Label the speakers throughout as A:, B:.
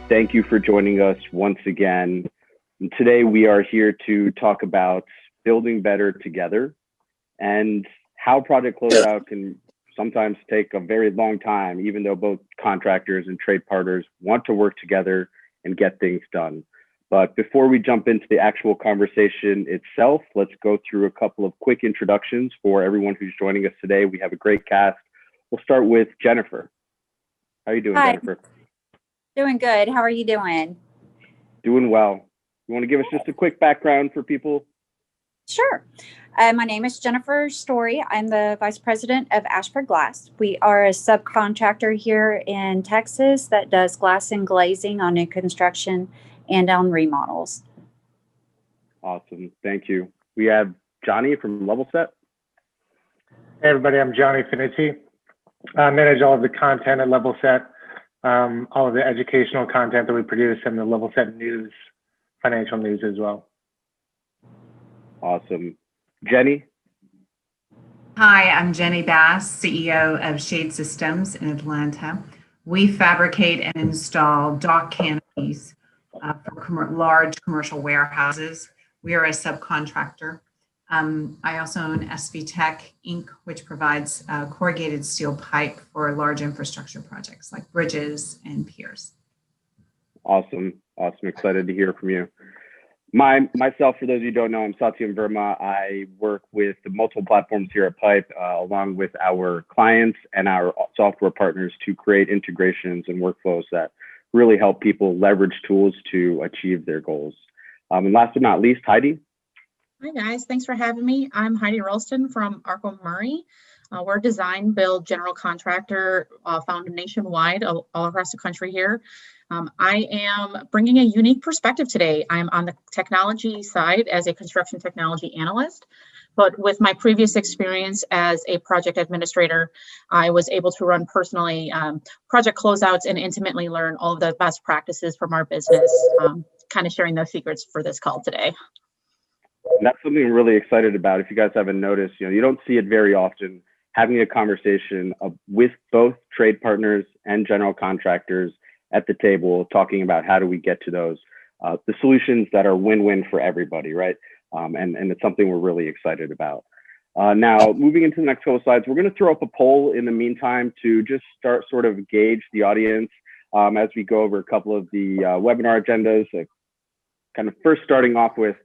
A: Thank you for joining us once again. And today we are here to talk about building better together and how project closeout can sometimes take a very long time, even though both contractors and trade partners want to work together and get things done. But before we jump into the actual conversation itself, let's go through a couple of quick introductions for everyone who's joining us today. We have a great cast. We'll start with Jennifer. How are you doing,
B: Hi.
A: Jennifer?
B: Doing good. How are you doing?
A: Doing well. You want to give us just a quick background for people?
B: Sure. My name is Jennifer Story. I'm the Vice President of Ashford Glass. We are a subcontractor here in Texas that does glass and glazing on new construction and on remodels.
A: Awesome. Thank you. We have Johnny from Levelset.
C: Hey everybody, I'm Johnny Finizzi. I manage all of the content at Levelset, all of the educational content that we produce, and the Levelset news, financial news as well.
A: Awesome. Jenny?
D: Hi, I'm Jenny Bass, CEO of Shade Systems in Atlanta. We fabricate and install dock canopies for large commercial warehouses. We are a subcontractor. I also own SV Tech Inc., which provides corrugated steel pipe for large infrastructure projects like bridges and piers.
A: Awesome. Awesome. Excited to hear from you. Myself, for those of you who don't know, I'm Satyam Verma. I work with the multiple platforms here at Pype, along with our clients and our software partners to create integrations and workflows that really help people leverage tools to achieve their goals. And last but not least, Heidi.
E: Hi guys, thanks for having me. I'm Heidi Ralston from ARCO Murray. We're a design, build, general contractor found nationwide all across the country here. I am bringing a unique perspective today. I'm on the technology side as a construction technology analyst, but with my previous experience as a project administrator, I was able to run personally project closeouts and intimately learn all of the best practices from our business, kind of sharing those secrets for this call today.
A: And that's something I'm really excited about. If you guys haven't noticed, you don't see it very often, having a conversation with both trade partners and general contractors at the table, talking about how do we get to those, the solutions that are win-win for everybody, right? And it's something we're really excited about. Now, moving into the next couple of slides, we're going to throw up a poll in the meantime to just start sort of gauge the audience as we go over a couple of the webinar agendas, kind of first starting off with,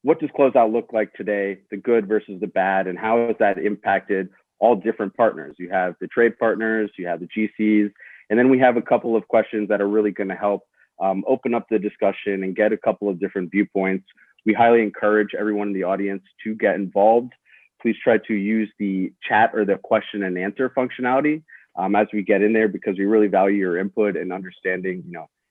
A: what does closeout look like today, the good versus the bad, and how has that impacted all different partners? You have the trade partners, you have the GCs, and then we have a couple of questions that are really going to help open up the discussion and get a couple of different viewpoints. We highly encourage everyone in the audience to get involved. Please try to use the chat or the question and answer functionality as we get in there, because we really value your input and understanding,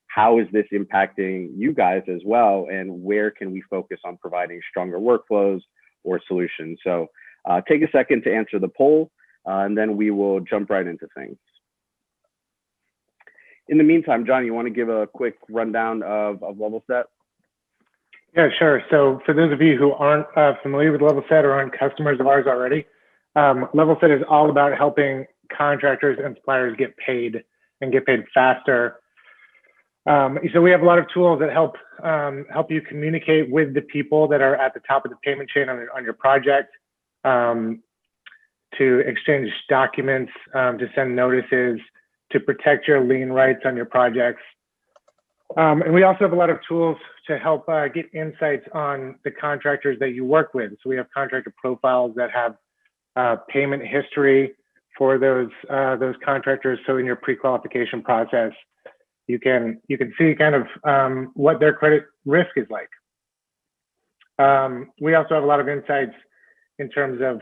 A: how is this impacting you guys as well, and where can we focus on providing stronger workflows or solutions? So take a second to answer the poll, and then we will jump right into things. In the meantime, John, you want to give a quick rundown of Levelset?
C: Yeah, sure. So for those of you who aren't familiar with Levelset or aren't customers of ours already, Levelset is all about helping contractors and suppliers get paid and get paid faster. So we have a lot of tools that help you communicate with the people that are at the top of the payment chain on your project, to exchange documents, to send notices, to protect your lien rights on your projects. And we also have a lot of tools to help get insights on the contractors that you work with. So we have contractor profiles that have payment history for those contractors. So in your pre-qualification process, you can see kind of what their credit risk is like. We also have a lot of insights in terms of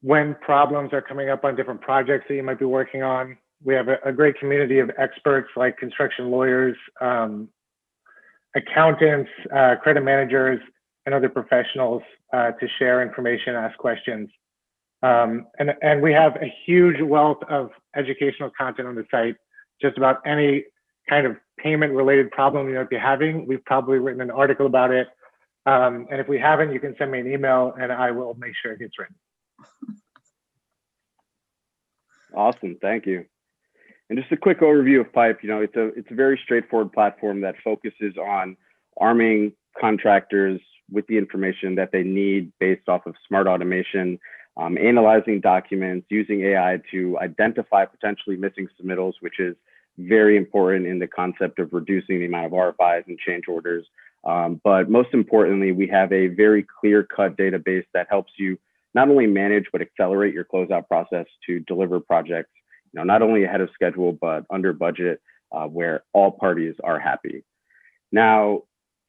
C: when problems are coming up on different projects that you might be working on. We have a great community of experts like construction lawyers, accountants, credit managers, and other professionals to share information, ask questions. And we have a huge wealth of educational content on the site. Just about any kind of payment related problem you might be having, we've probably written an article about it. And if we haven't, you can send me an email and I will make sure it gets written.
A: Awesome, thank you. And just a quick overview of Pype, it's a very straightforward platform that focuses on arming contractors with the information that they need based off of smart automation, analyzing documents, using AI to identify potentially missing submittals, which is very important in the concept of reducing the amount of RFIs and change orders. But most importantly, we have a very clear-cut database that helps you not only manage but accelerate your closeout process to deliver projects, not only ahead of schedule but under budget, where all parties are happy. Now,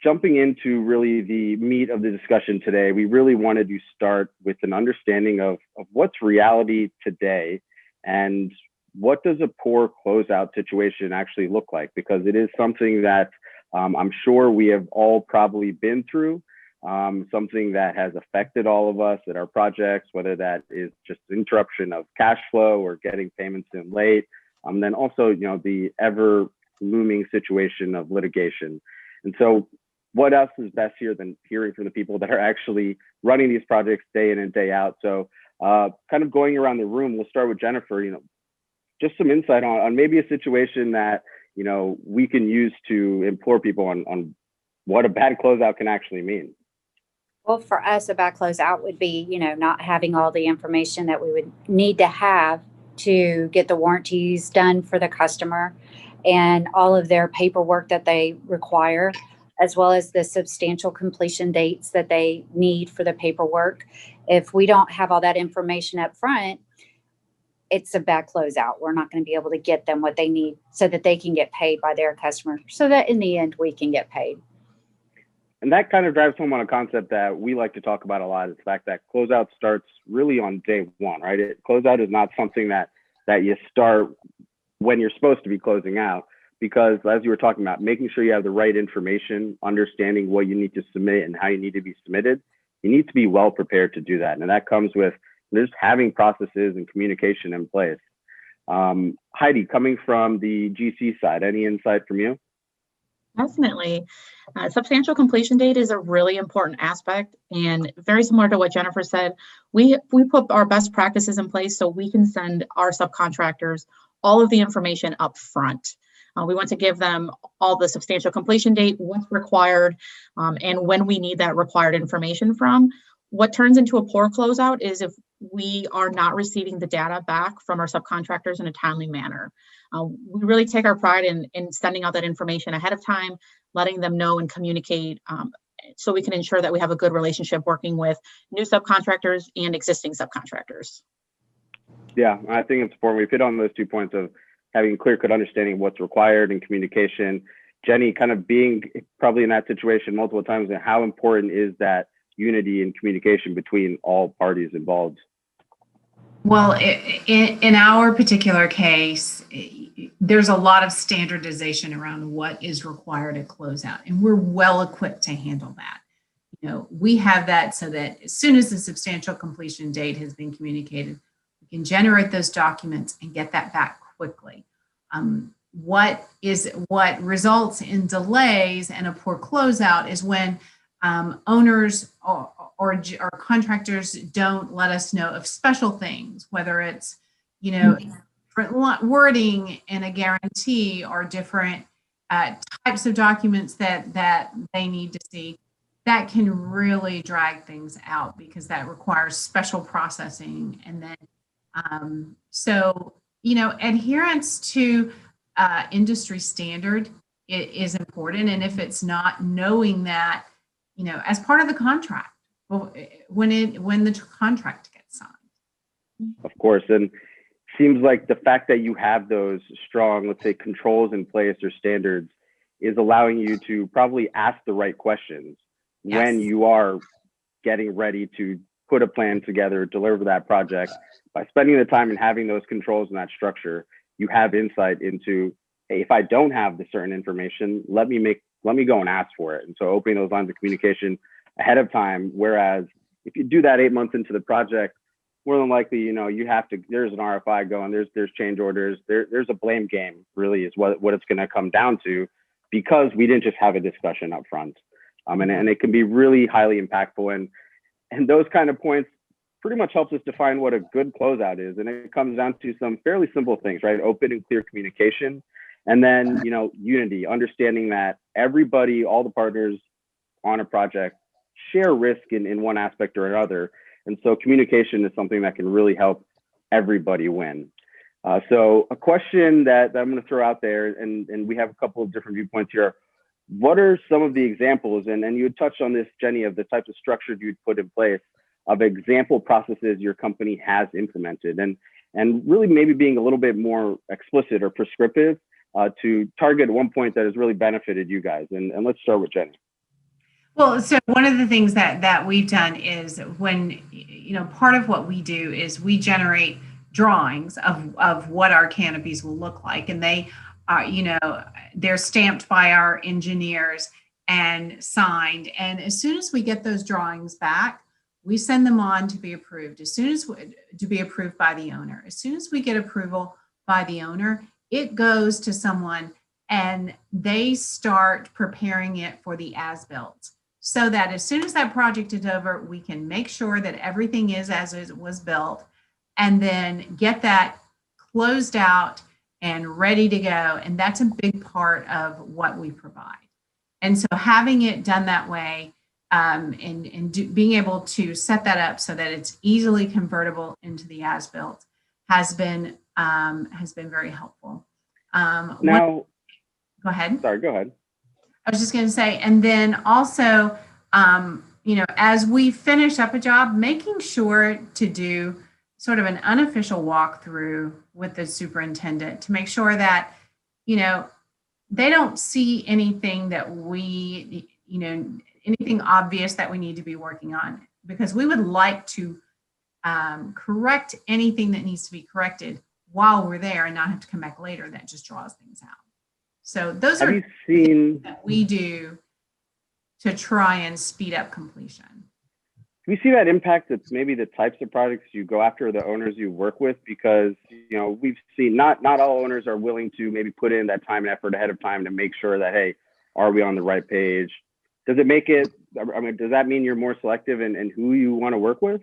A: jumping into really the meat of the discussion today, we really wanted to start with an understanding of what's reality today and what does a poor closeout situation actually look like, because it is something that I'm sure we have all probably been through, something that has affected all of us at our projects, whether that is just interruption of cash flow or getting payments in late, then also the ever looming situation of litigation. And so what else is best here than hearing from the people that are actually running these projects day in and day out? So kind of going around the room, we'll start with Jennifer, just some insight on maybe a situation that, we can use to implore people on what a bad closeout can actually mean.
B: Well, for us, a bad closeout would be, not having all the information that we would need to have to get the warranties done for the customer and all of their paperwork that they require, as well as the substantial completion dates that they need for the paperwork. If we don't have all that information up front, it's a bad closeout. We're not going to be able to get them what they need so that they can get paid by their customer, so that in the end we can get paid.
A: And that kind of drives home on a concept that we like to talk about a lot, is the fact that closeout starts really on day one, right? Closeout is not something that you start when you're supposed to be closing out, because as you were talking about, making sure you have the right information, understanding what you need to submit and how you need to be submitted, you need to be well prepared to do that. And that comes with just having processes and communication in place. Heidi, coming from the GC side, any insight from you?
E: Definitely. Substantial completion date is a really important aspect, and very similar to what Jennifer said, we put our best practices in place so we can send our subcontractors all of the information up front. We want to give them all the substantial completion date, what's required, and when we need that required information from. What turns into a poor closeout is if we are not receiving the data back from our subcontractors in a timely manner. We really take our pride in sending out that information ahead of time, letting them know and communicate, so we can ensure that we have a good relationship working with new subcontractors and existing subcontractors.
A: Yeah, I think it's important. We've hit on those 2 points of having a clear-cut understanding of what's required and communication. Jenny, kind of being probably in that situation multiple times, and how important is that unity and communication between all parties involved?
D: Well, in our particular case, there's a lot of standardization around what is required at closeout, and we're well equipped to handle that. We have that so that as soon as the substantial completion date has been communicated, we can generate those documents and get that back quickly. What results in delays and a poor closeout is when owners or contractors don't let us know of special things, whether it's, different wording in a guarantee or different types of documents that they need to see. That can really drag things out because that requires special processing. And then, adherence to industry standard is important. And if it's not, knowing that, as part of the contract, when the contract gets signed.
A: Of course. And seems like the fact that you have those strong, let's say, controls in place or standards is allowing you to probably ask the right questions. Yes. When you are getting ready to put a plan together, deliver that project. By spending the time and having those controls and that structure, you have insight into, hey, if I don't have the certain information, let me go and ask for it. And so opening those lines of communication ahead of time, whereas if you do that 8 months into the project, more than likely, you have to, there's an RFI going, there's change orders, there's a blame game, really is what it's going to come down to, because we didn't just have a discussion up front. And it can be really highly impactful. And those kind of points, pretty much helps us define what a good closeout is. And it comes down to some fairly simple things, right? Open and clear communication. And then, unity, understanding that everybody, all the partners on a project share risk in one aspect or another. And so communication is something that can really help everybody win. So a question that I'm going to throw out there, and we have a couple of different viewpoints here. What are some of the examples, and you had touched on this, Jenny, of the types of structure you'd put in place of example processes your company has implemented, and really maybe being a little bit more explicit or prescriptive to target one point that has really benefited you guys. And let's start with Jenny.
D: Well, so one of the things that we've done is when, part of what we do is we generate drawings of what our canopies will look like. And they are, they're stamped by our engineers and signed. And as soon as we get those drawings back, we send them on to be approved. To be approved by the owner. As soon as we get approval by the owner, it goes to someone and they start preparing it for the as-built. So that as soon as that project is over, we can make sure that everything is as it was built, and then get that closed out and ready to go. And that's a big part of what we provide. And so having it done that way, being able to set that up so that it's easily convertible into the as-built has been very helpful.
A: Now,
D: go ahead.
A: Sorry, go ahead.
D: I was just going to say, and then also, as we finish up a job, making sure to do sort of an unofficial walkthrough with the superintendent to make sure that, they don't see anything that anything obvious that we need to be working on, because we would like to correct anything that needs to be corrected while we're there and not have to come back later. That just draws things out. So those are things that we do to try and speed up completion.
A: Do you see that impact that's maybe the types of projects you go after, the owners you work with? Because, we've seen not all owners are willing to maybe put in that time and effort ahead of time to make sure that, hey, are we on the right page? Does it make it, does that mean you're more selective in who you want to work with?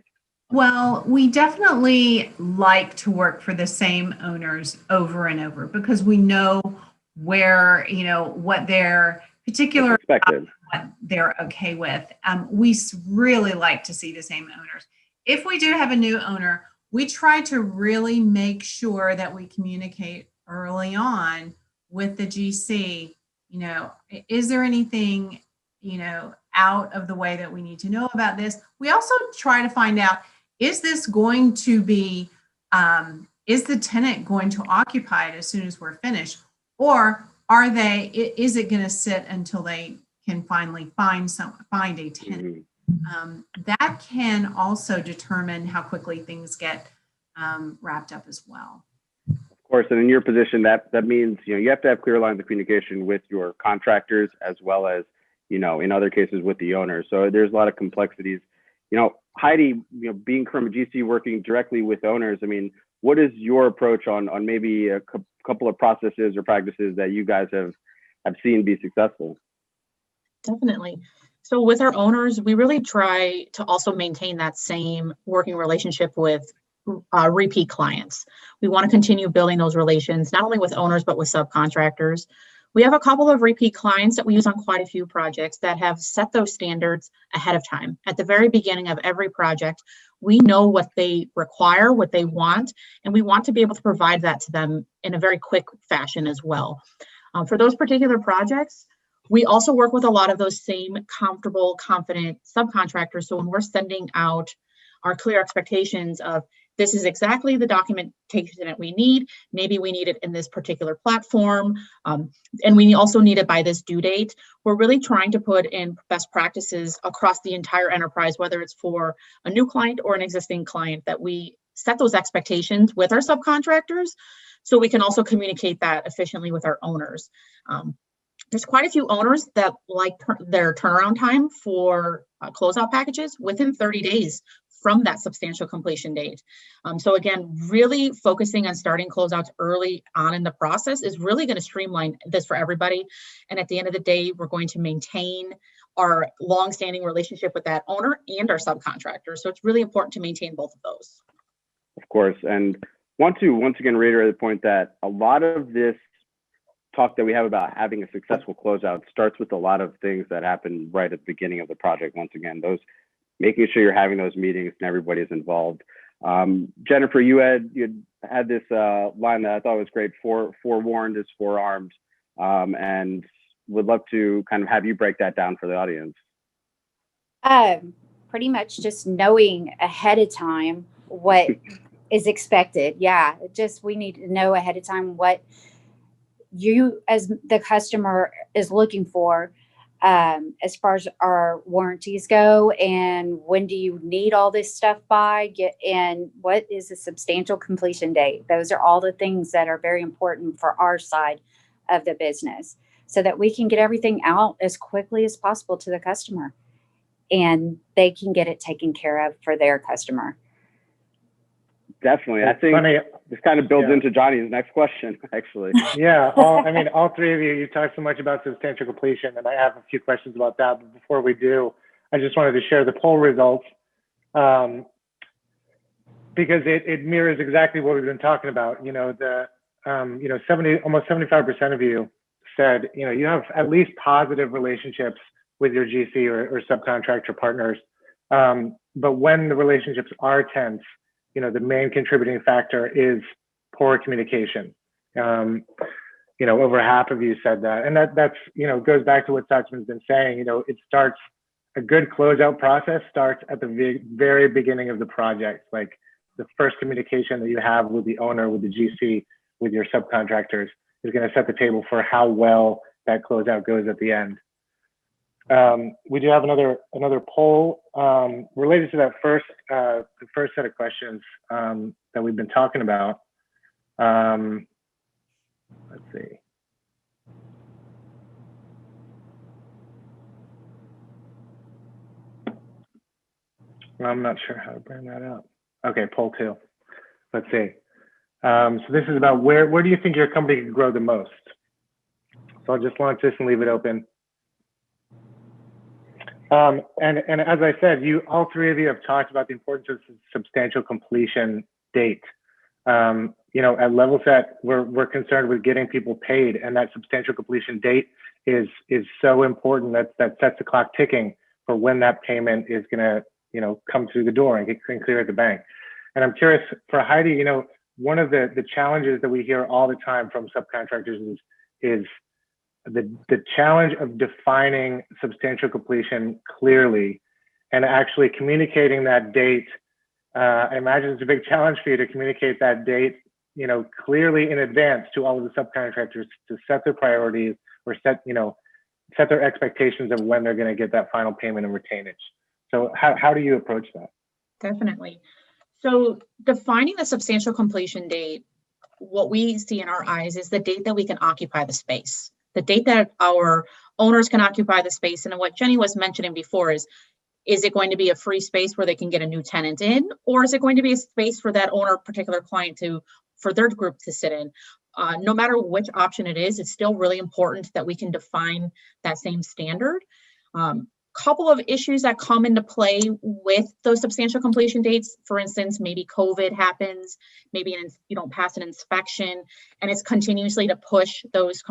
D: Well, we definitely like to work for the same owners over and over, because we know where, what their particular
A: expected,
D: what they're okay with. We really like to see the same owners. If we do have a new owner, we try to really make sure that we communicate early on with the GC. Is there anything, out of the way that we need to know about this? We also try to find out, is this going to be, is the tenant going to occupy it as soon as we're finished? Or is it going to sit until they can finally find a tenant? That can also determine how quickly things get wrapped up as well.
A: Of course, and in your position, that means you have to have clear lines of communication with your contractors as well as in other cases with the owner. So there's a lot of complexities. Heidi, being from a GC working directly with owners, what is your approach on maybe a couple of processes or practices that you guys have seen be successful?
E: Definitely. So with our owners, we really try to also maintain that same working relationship with repeat clients. We want to continue building those relations, not only with owners, but with subcontractors. We have a couple of repeat clients that we use on quite a few projects that have set those standards ahead of time. At the very beginning of every project, we know what they require, what they want, and we want to be able to provide that to them in a very quick fashion as well. For those particular projects, we also work with a lot of those same comfortable, confident subcontractors. So when we're sending out our clear expectations of, this is exactly the documentation that we need. Maybe we need it in this particular platform, and we also need it by this due date. We're really trying to put in best practices across the entire enterprise, whether it's for a new client or an existing client, that we set those expectations with our subcontractors so we can also communicate that efficiently with our owners. There's quite a few owners that like their turnaround time for closeout packages within 30 days from that substantial completion date. So again, really focusing on starting closeouts early on in the process is really going to streamline this for everybody. And at the end of the day, we're going to maintain our longstanding relationship with that owner and our subcontractor. So it's really important to maintain both of those.
A: Of course. And want to once again reiterate the point that a lot of this talk that we have about having a successful closeout starts with a lot of things that happen right at the beginning of the project. Once again, those making sure you're having those meetings and everybody's involved. Jennifer, you had this line that I thought was great. Forewarned is forearmed, and would love to kind of have you break that down for the audience.
B: Pretty much just knowing ahead of time what is expected. Yeah, just we need to know ahead of time what you as the customer is looking for as far as our warranties go, and when do you need all this stuff by, and what is the substantial completion date. Those are all the things that are very important for our side of the business, so that we can get everything out as quickly as possible to the customer and they can get it taken care of for their customer.
A: Definitely. I think this kind of builds into Johnny's next question, actually.
C: Yeah, all three of you talked so much about substantial completion, and I have a few questions about that. But before we do, I just wanted to share the poll results because it mirrors exactly what we've been talking about. Almost 75% of you said, you have at least positive relationships with your GC or subcontractor partners. But when the relationships are tense, the main contributing factor is poor communication. Over half of you said that. And that's goes back to what Satchman's been saying. A good closeout process starts at the very beginning of the project. Like the first communication that you have with the owner, with the GC, with your subcontractors is going to set the table for how well that closeout goes at the end. We do have another poll related to that the first set of questions that we've been talking about. Let's see. I'm not sure how to bring that up. Okay, poll 2. Let's see. So this is about where do you think your company can grow the most? So I'll just launch this and leave it open. And as I said, all three of you have talked about the importance of substantial completion date. At Levelset, we're concerned with getting people paid, and that substantial completion date is so important that sets the clock ticking for when that payment is going to come through the door and get clear at the bank. And I'm curious for Heidi, one of the challenges that we hear all the time from subcontractors is the challenge of defining substantial completion clearly and actually communicating that date. I imagine it's a big challenge for you to communicate that date, clearly in advance to all of the subcontractors to set their priorities or set their expectations of when they're going to get that final payment and retainage. So how do you approach that?
E: Definitely. So defining the substantial completion date, what we see in our eyes is the date that we can occupy the space. The date that our owners can occupy the space. And what Jenny was mentioning before is it going to be a free space where they can get a new tenant in, or is it going to be a space for that owner, particular client for their group to sit in? No matter which option it is, it's still really important that we can define that same standard. Couple of issues that come into play with those substantial completion dates. For instance, maybe COVID happens, maybe you don't pass an inspection, and it's continuously to push those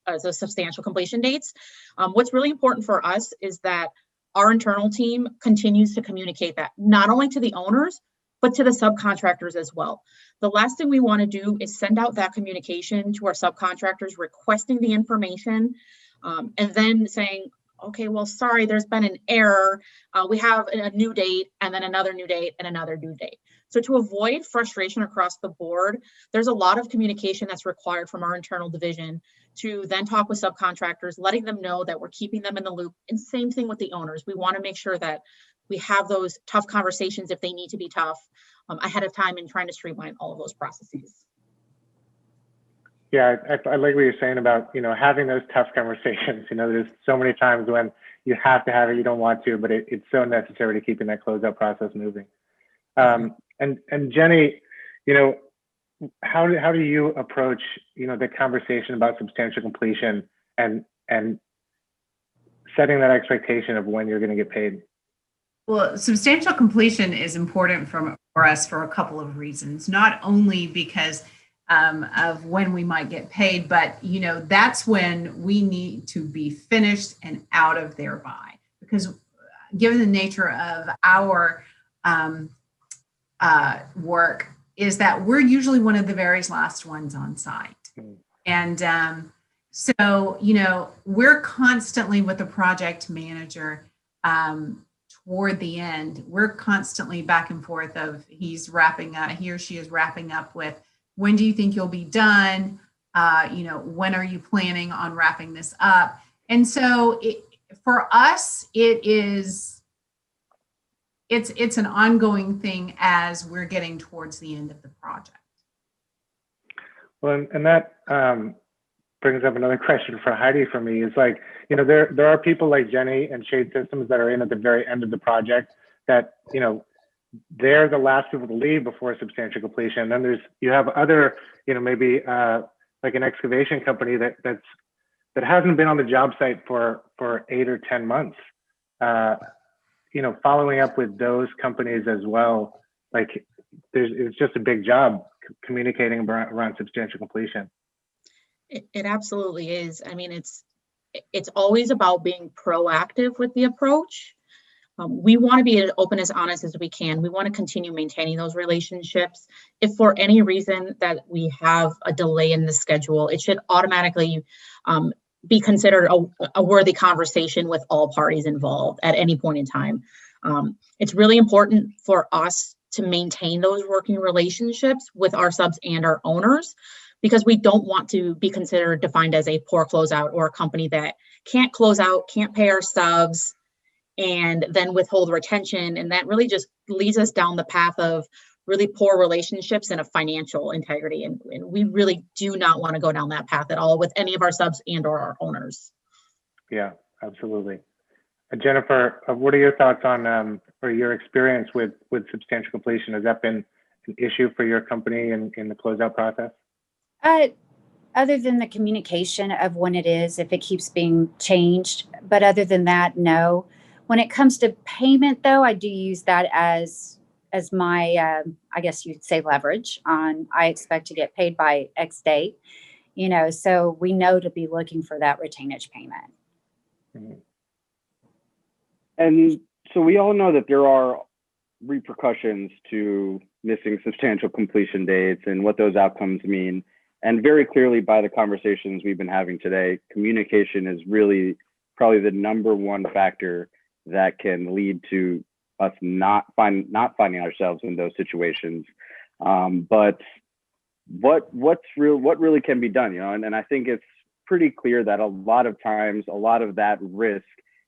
E: those substantial completion dates. What's really important for us is that our internal team continues to communicate that, not only to the owners, but to the subcontractors as well. The last thing we want to do is send out that communication to our subcontractors requesting the information, and then saying, okay, well, sorry, there's been an error. We have a new date and then another new date and another new date. So to avoid frustration across the board, there's a lot of communication that's required from our internal division to then talk with subcontractors, letting them know that we're keeping them in the loop. And same thing with the owners. We want to make sure that we have those tough conversations if they need to be tough ahead of time in trying to streamline all of those processes.
C: Yeah, I like what you're saying about, having those tough conversations. There's so many times when you have to have it, you don't want to, but it's so necessary to keeping that closeout process moving. And Jenny, how do you approach, the conversation about substantial completion and setting that expectation of when you're going to get paid?
D: Well, substantial completion is important for us for a couple of reasons. Not only because of when we might get paid, but that's when we need to be finished and out of there by. Because given the nature of our work, is that we're usually one of the very last ones on site, and so we're constantly with the project manager. Toward the end, we're constantly back and forth of he or she is wrapping up with, when do you think you'll be done? When are you planning on wrapping this up? And so for us, it's an ongoing thing as we're getting towards the end of the project.
C: Well, and that brings up another question for Heidi for me. Is like, there are people like Jenny and Shade Systems that are in at the very end of the project that, they're the last people to leave before substantial completion. And then you have other, maybe like an excavation company that hasn't been on the job site for 8 or 10 months. Following up with those companies as well, like it's just a big job communicating around substantial completion.
E: It absolutely is. I mean, it's always about being proactive with the approach. We want to be as open, as honest as we can. We want to continue maintaining those relationships. If for any reason that we have a delay in the schedule, it should automatically be considered a worthy conversation with all parties involved at any point in time. It's really important for us to maintain those working relationships with our subs and our owners, because we don't want to be defined as a poor closeout or a company that can't close out, can't pay our subs, and then withhold retention. And that really just leads us down the path of really poor relationships and a financial integrity. And we really do not want to go down that path at all with any of our subs and or our owners. Yeah,
C: absolutely. Jennifer, what are your thoughts on or your experience with substantial completion? Has that been an issue for your company in the closeout process?
B: Other than the communication of when it is, if it keeps being changed, but other than that, no. When it comes to payment, though, I do use that as my, I guess you'd say, leverage on. I expect to get paid by X date, so we know to be looking for that retainage payment.
C: Mm-hmm.
A: And so we all know that there are repercussions to missing substantial completion dates and what those outcomes mean. And very clearly, by the conversations we've been having today, communication is really probably the number one factor that can lead to us not finding ourselves in those situations. But what really can be done, and I think it's pretty clear that a lot of times, a lot of that risk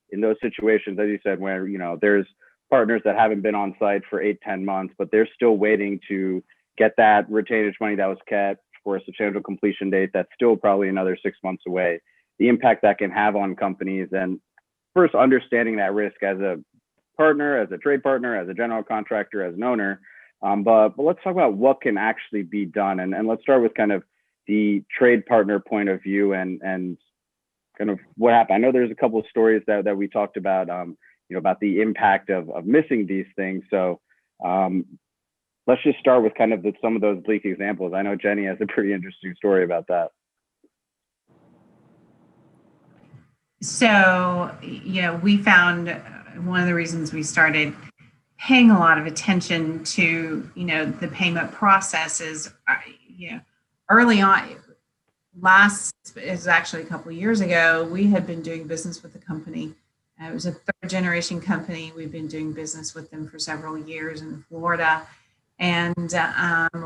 A: in those situations, as you said, where there's partners that haven't been on site for 8-10 months, but they're still waiting to get that retainage money that was kept for a substantial completion date that's still probably another 6 months away. The impact that can have on companies, and first understanding that risk as a partner, as a trade partner, as a general contractor, as an owner. But let's talk about what can actually be done, and let's start with kind of the trade partner point of view and kind of what happened. I know there's a couple of stories that we talked about, about the impact of missing these things. So let's just start with kind of some of those bleak examples. I know Jenny has a pretty interesting story about that.
D: So, we found one of the reasons we started paying a lot of attention to, the payment process is, early on, is actually a couple of years ago, we had been doing business with the company. It was a third generation company. We've been doing business with them for several years in Florida. And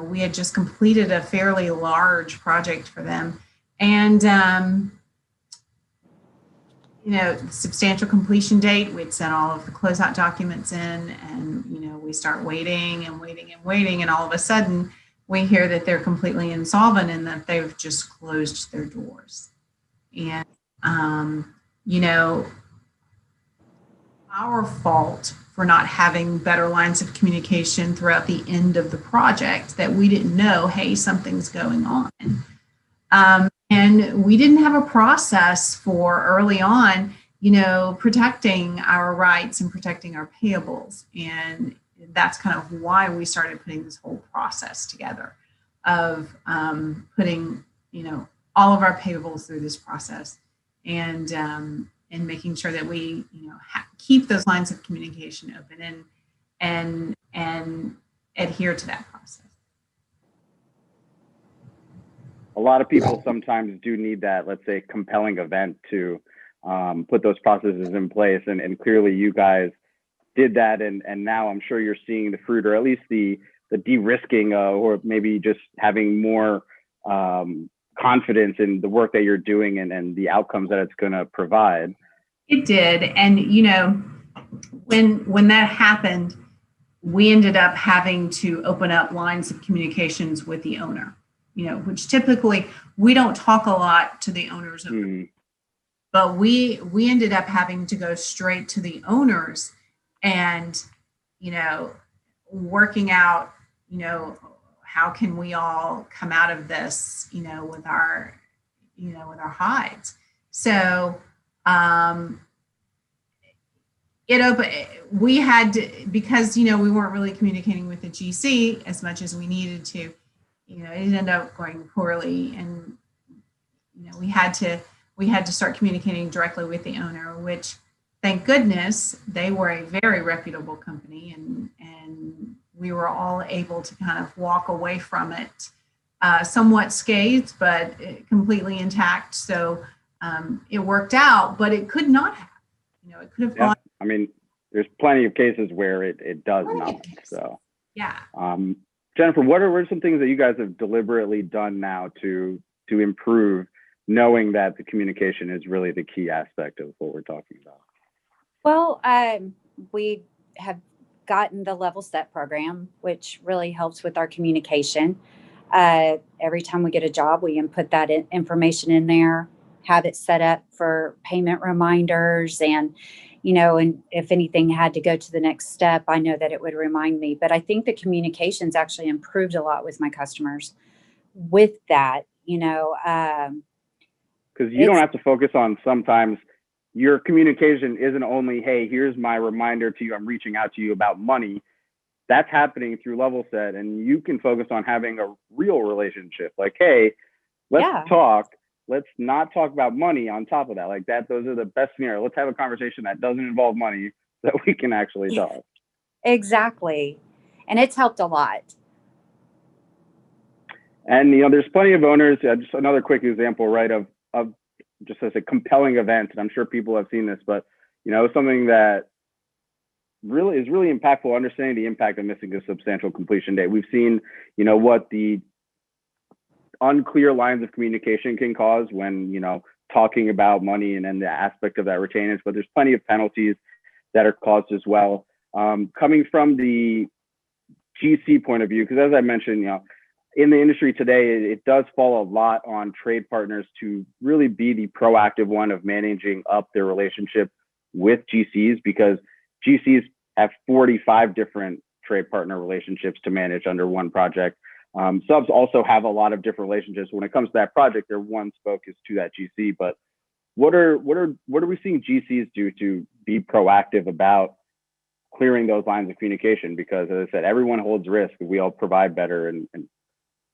D: we had just completed a fairly large project for them. And, substantial completion date, we'd sent all of the closeout documents in, and, we start waiting and waiting and waiting. And all of a sudden, we hear that they're completely insolvent and that they've just closed their doors. And, our fault for not having better lines of communication throughout the end of the project, that we didn't know, hey, something's going on. And we didn't have a process for early on, protecting our rights and protecting our payables. And that's kind of why we started putting this whole process together of putting, all of our payables through this process and making sure that we, keep those lines of communication open and adhere to that process.
A: A lot of people sometimes do need that, let's say, compelling event to put those processes in place. And clearly you guys did that. And now I'm sure you're seeing the fruit, or at least the de-risking, or maybe just having more confidence in the work that you're doing and the outcomes that it's going to provide.
D: It did. And, when that happened, we ended up having to open up lines of communications with the owner, which typically we don't talk a lot to the owners, but we ended up having to go straight to the owners and, working out, how can we all come out of this, with our hides. So, we had to, because, we weren't really communicating with the GC as much as we needed to, it ended up going poorly. And, we had to start communicating directly with the owner, which thank goodness they were a very reputable company, and we were all able to kind of walk away from it somewhat scathed, but completely intact. So it worked out, but it could not have. It could have gone.
A: I mean, there's plenty of cases where it does not. So
D: yeah.
A: Jennifer, what are some things that you guys have deliberately done now to improve, knowing that the communication is really the key aspect of what we're talking about?
B: Well, we have gotten the Levelset program, which really helps with our communication. Every time we get a job, we input that information in there, have it set up for payment reminders, and if anything had to go to the next step, I know that it would remind me. But I think the communications actually improved a lot with my customers with that,
A: because you don't have to focus on, sometimes your communication isn't only, hey, here's my reminder to you, I'm reaching out to you about money. That's happening through Levelset, and you can focus on having a real relationship. Like, hey, let's talk. Let's not talk about money on top of that. Like that, those are the best scenario. Let's have a conversation that doesn't involve money so that we can actually talk.
B: Exactly. And it's helped a lot.
A: And, there's plenty of owners, just another quick example, right, of just as a compelling event. And I'm sure people have seen this, but, something that really is really impactful, understanding the impact of missing a substantial completion date. We've seen, what the unclear lines of communication can cause when, talking about money and then the aspect of that retainage, but there's plenty of penalties that are caused as well. Coming from the GC point of view, because as I mentioned, in the industry today, it does fall a lot on trade partners to really be the proactive one of managing up their relationship with GCs, because GCs have 45 different trade partner relationships to manage under one project. Subs also have a lot of different relationships. When it comes to that project, their one focus to that GC. But what are we seeing GCs do to be proactive about clearing those lines of communication? Because as I said, everyone holds risk. If we all provide better and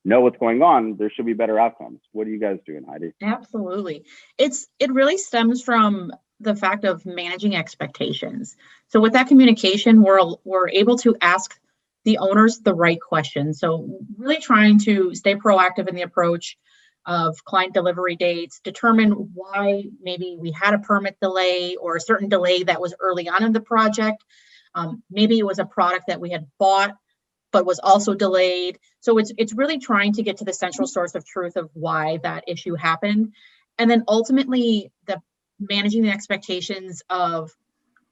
A: know what's going on, there should be better outcomes. What are you guys doing, Heidi?
E: Absolutely. It really stems from the fact of managing expectations. So with that communication, we're able to ask the owners the right questions. So really trying to stay proactive in the approach of client delivery dates, determine why maybe we had a permit delay or a certain delay that was early on in the project. Maybe it was a product that we had bought but was also delayed. So it's really trying to get to the central source of truth of why that issue happened. And then ultimately managing the expectations of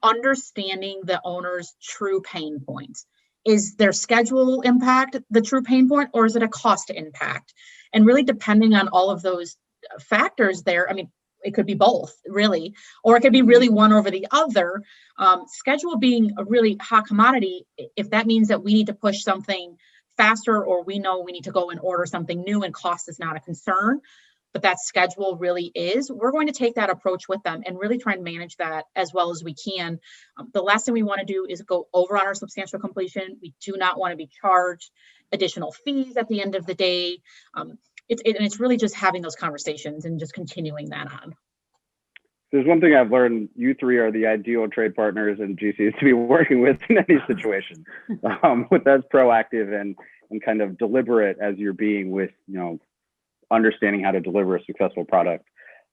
E: understanding the owner's true pain points. Is their schedule impact the true pain point, or is it a cost impact? And really depending on all of those factors there, I mean, it could be both really, or it could be really one over the other. Schedule being a really hot commodity, if that means that we need to push something faster, or we know we need to go and order something new and cost is not a concern, but that schedule really is, we're going to take that approach with them and really try and manage that as well as we can. The last thing we want to do is go over on our substantial completion. We do not want to be charged additional fees at the end of the day. It's really just having those conversations and just continuing that on.
A: There's one thing I've learned: you three are the ideal trade partners and GCs to be working with in any situation. With as proactive and kind of deliberate as you're being with, understanding how to deliver a successful product.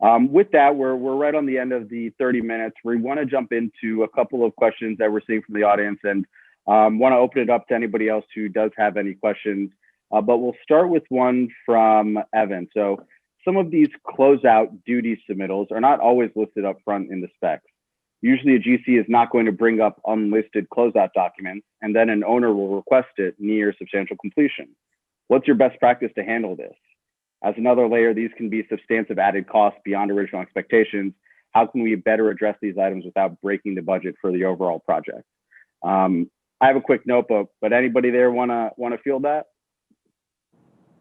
A: With that, we're right on the end of the 30 minutes. We want to jump into a couple of questions that we're seeing from the audience, and want to open it up to anybody else who does have any questions. But we'll start with one from Evan. So some of these closeout duty submittals are not always listed up front in the specs. Usually a GC is not going to bring up unlisted closeout documents, and then an owner will request it near substantial completion. What's your best practice to handle this? As another layer, these can be substantive added costs beyond original expectations. How can we better address these items without breaking the budget for the overall project? I have a quick notebook, but anybody there wanna field that?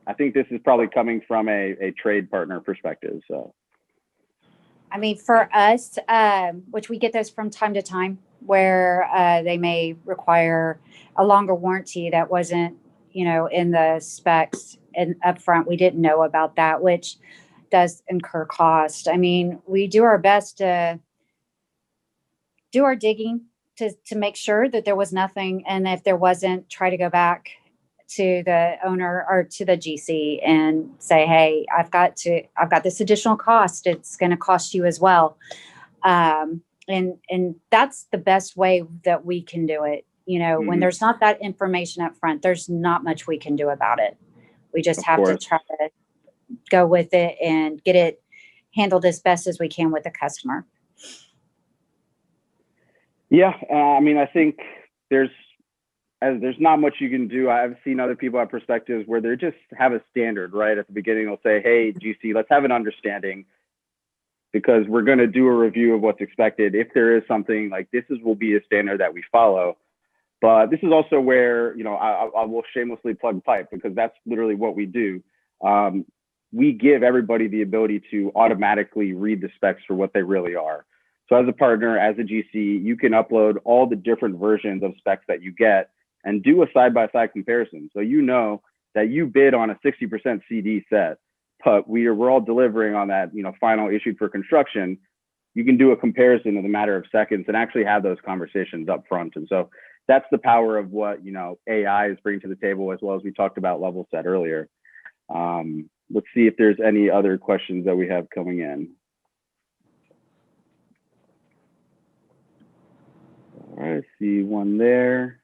A: I think this is probably coming from a trade partner perspective. So,
B: I mean, for us, which we get those from time to time, where they may require a longer warranty that wasn't, in the specs and upfront. We didn't know about that, which does incur cost. I mean, we do our best to do our digging to make sure that there was nothing, and if there wasn't, try to go back to the owner or to the GC and say, hey, I've got this additional cost. It's going to cost you as well. And that's the best way that we can do it. When there's not that information up front, there's not much we can do about it. We just have to try to go with it and get it handled as best as we can with the customer.
A: Yeah. I mean, I think there's not much you can do. I've seen other people have perspectives where they just have a standard, right? At the beginning, they'll say, hey, GC, let's have an understanding, because we're going to do a review of what's expected. If there is something like this, will be a standard that we follow. But this is also where, I will shamelessly plug Pype, because that's literally what we do. We give everybody the ability to automatically read the specs for what they really are. So as a partner, as a GC, you can upload all the different versions of specs that you get and do a side-by-side comparison. So that you bid on a 60% CD set, but we're all delivering on that, final issued for construction. You can do a comparison in a matter of seconds and actually have those conversations up front. And so that's the power of what, AI is bringing to the table, as well as we talked about Levelset earlier. Let's see if there's any other questions that we have coming in. All right, I see one there.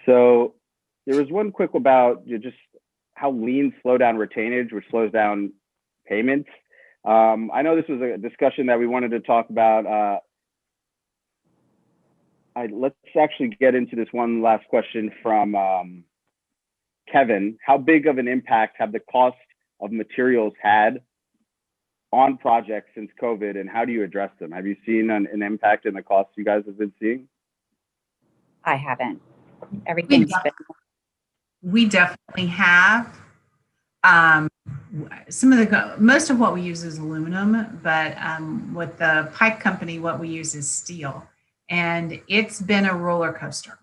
A: So there was one quick about just how liens slow down retainage, which slows down payments. I know this was a discussion that we wanted to talk about. Let's actually get into this one last question from Kevin. How big of an impact have the cost of materials had on projects since COVID, and how do you address them? Have you seen an impact in the costs you guys have been seeing?
B: I haven't. Everything's been.
D: We definitely have. Most of what we use is aluminum, but with the pipe company, what we use is steel. And it's been a roller coaster,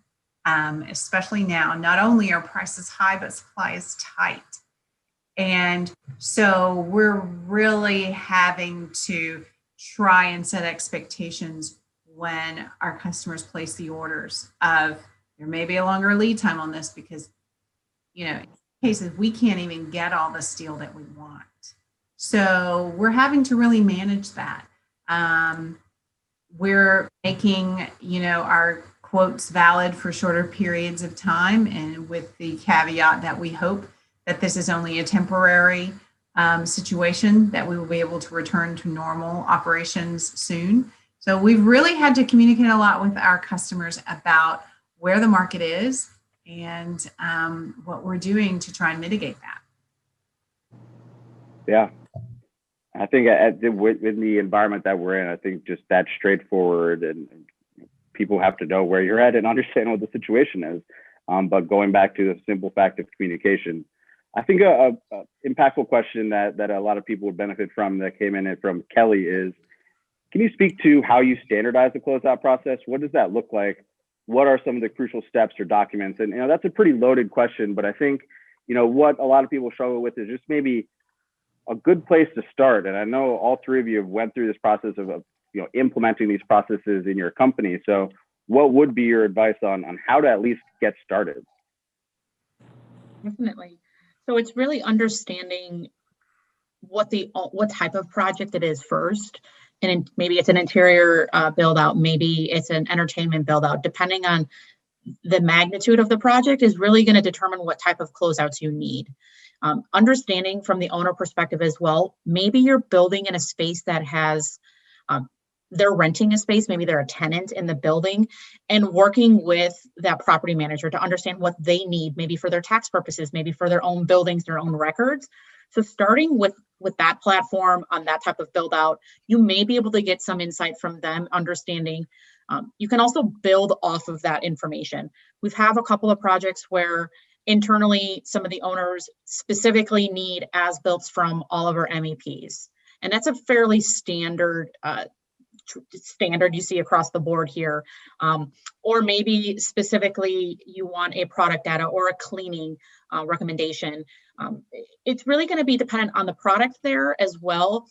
D: especially now. Not only are prices high, but supply is tight. And so we're really having to try and set expectations when our customers place the orders of, there may be a longer lead time on this because, in cases we can't even get all the steel that we want. So we're having to really manage that. We're making, our quotes valid for shorter periods of time, and with the caveat that we hope that this is only a temporary situation, that we will be able to return to normal operations soon. So we've really had to communicate a lot with our customers about where the market is and what we're doing to try and mitigate that.
A: Yeah. I think with the environment that we're in, I think just that's straightforward, and people have to know where you're at and understand what the situation is. But going back to the simple fact of communication, I think a impactful question that a lot of people would benefit from that came in from Kelly is, can you speak to how you standardize the closeout process? What does that look like? What are some of the crucial steps or documents? And that's a pretty loaded question, but I think what a lot of people struggle with is just maybe a good place to start. And I know all three of you have went through this process of implementing these processes in your company. So what would be your advice on how to at least get started?
E: Definitely. So it's really understanding what type of project it is first. And maybe it's an interior build out, maybe it's an entertainment build out, depending on the magnitude of the project is really going to determine what type of closeouts you need. Understanding from the owner perspective as well, maybe you're building in a space that has, they're renting a space, maybe they're a tenant in the building, and working with that property manager to understand what they need, maybe for their tax purposes, maybe for their own buildings, their own records. So starting with that platform on that type of build out, you may be able to get some insight from them, understanding. You can also build off of that information. We've have a couple of projects where internally, some of the owners specifically need as-builts from all of our MEPs. And that's a fairly standard you see across the board here. Or maybe specifically you want a product data or a cleaning recommendation. It's really going to be dependent on the product there as well.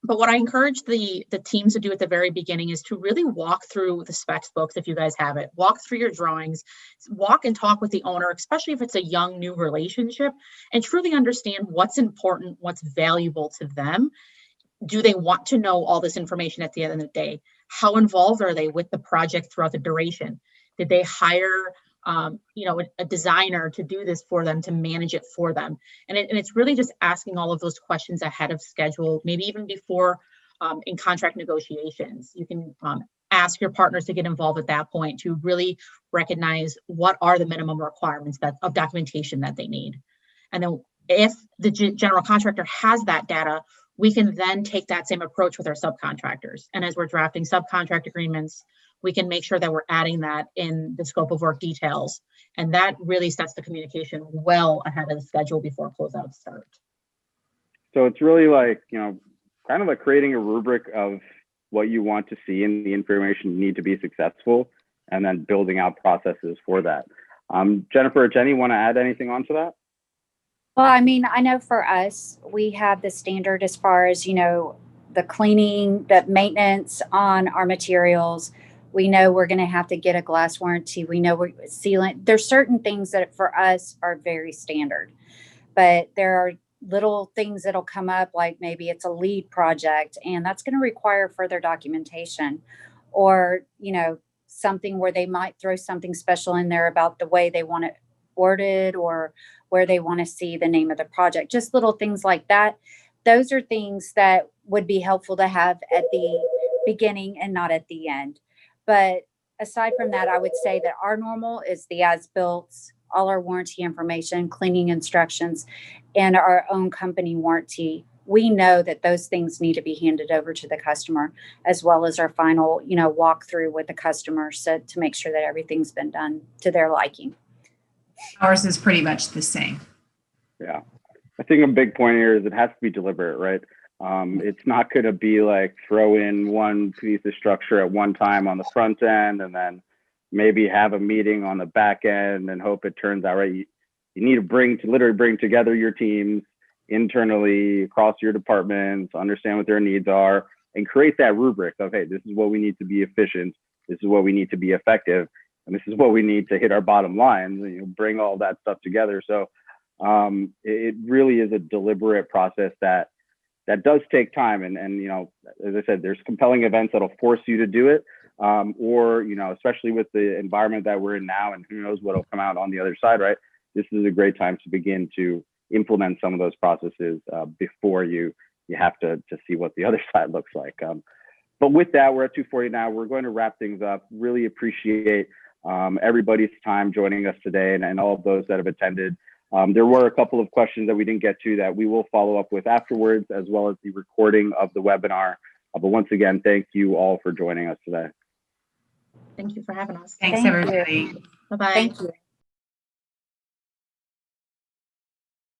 E: But what I encourage the teams to do at the very beginning is to really walk through the specs books if you guys have it. Walk through your drawings, walk and talk with the owner, especially if it's a young, new relationship, and truly understand what's important, what's valuable to them. Do they want to know all this information at the end of the day? How involved are they with the project throughout the duration? Did they hire a designer to do this for them, to manage it for them? And it's really just asking all of those questions ahead of schedule, maybe even before in contract negotiations. You can ask your partners to get involved at that point to really recognize what are the minimum requirements of documentation that they need. And then if the general contractor has that data, we can then take that same approach with our subcontractors. And as we're drafting subcontract agreements, we can make sure that we're adding that in the scope of work details. And that really sets the communication well ahead of the schedule before closeouts start.
A: So it's really like, kind of like creating a rubric of what you want to see in the information you need to be successful, and then building out processes for that. Jennifer or Jenny, want to add anything onto that?
B: Well, I mean, I know for us, we have the standard as far as, the cleaning, the maintenance on our materials. We know we're going to have to get a glass warranty. We know we're sealant. There's certain things that for us are very standard, but there are little things that'll come up, like maybe it's a lead project and that's going to require further documentation, or, something where they might throw something special in there about the way they want it worded, or where they want to see the name of the project, just little things like that. Those are things that would be helpful to have at the beginning and not at the end. But aside from that, I would say that our normal is the as-built, all our warranty information, cleaning instructions, and our own company warranty. We know that those things need to be handed over to the customer, as well as our final, walkthrough with the customer, so to make sure that everything's been done to their liking.
D: Ours is pretty much the same.
A: Yeah. I think a big point here is it has to be deliberate, right? It's not going to be like throw in one piece of structure at one time on the front end and then maybe have a meeting on the back end and hope it turns out right. You need to literally bring together your teams internally across your departments, understand what their needs are, and create that rubric of, hey, this is what we need to be efficient. This is what we need to be effective. And this is what we need to hit our bottom line, bring all that stuff together. So it really is a deliberate process that does take time. And as I said, there's compelling events that'll force you to do it. Or, especially with the environment that we're in now, and who knows what'll come out on the other side, right? This is a great time to begin to implement some of those processes before you have to see what the other side looks like. But with that, we're at 2:40 now. We're going to wrap things up. Really appreciate everybody's time joining us today, and all of those that have attended. There were a couple of questions that we didn't get to that we will follow up with afterwards, as well as the recording of the webinar. But once again, thank you all for joining us today.
E: Thank you for having us.
D: Thanks, everybody.
E: Bye-bye.
B: Thank you.